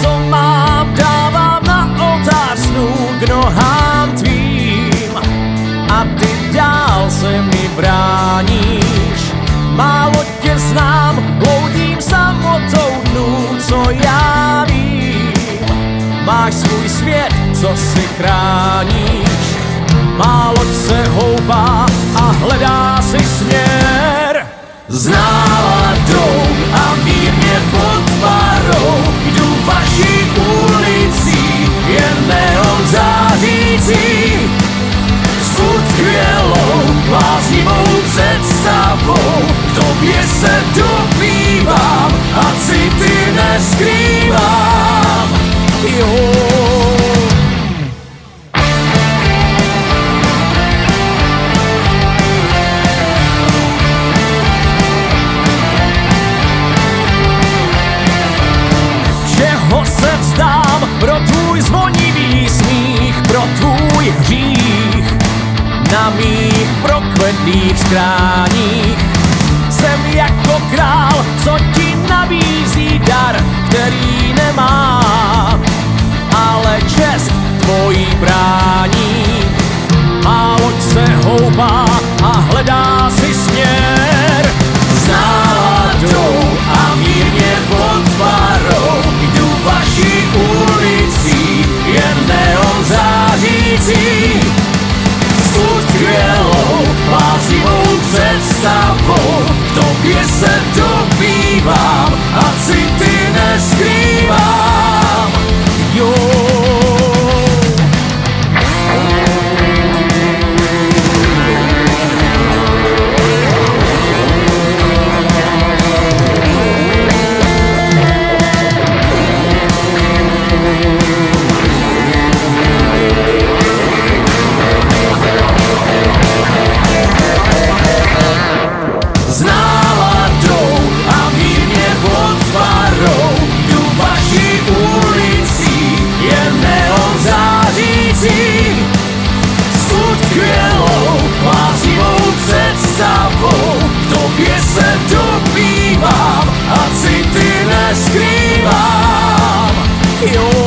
co mám, dávám na oltář snů k nohám tvým. A ty dál se mi bráníš. Málo tě znám, bloudím samotou dnů, co já vím. Máš svůj svět, co si chráníš. Má loď se houpá a hledá si směr. S náladou a mírně pod parou jdu vaší ulicí, jen neon zářící. S utkvělou, bláznivou představou k tobě se dobývám a city neskrývám. Jo. Se vzdám pro tvůj zvonivý smích, pro tvůj hřích. Na mých prokvetlých skráních jsem jako král, co ti nabízí dar, který nemá, ale čest tvojí brání. Má loď se houpá a hledá si směr. S náladou a mírně pod parou jdu vaší ulicí, jen neon zářící. S utkvělou, bláznivou představou k tobě se dobývám a city neskrývám. Jo. S náladou a mírně pod parou jdu vaší ulicí, jen neon zářící. S utkvělou, bláznivou představou k tobě se dobývám a city neskrývám. Jo.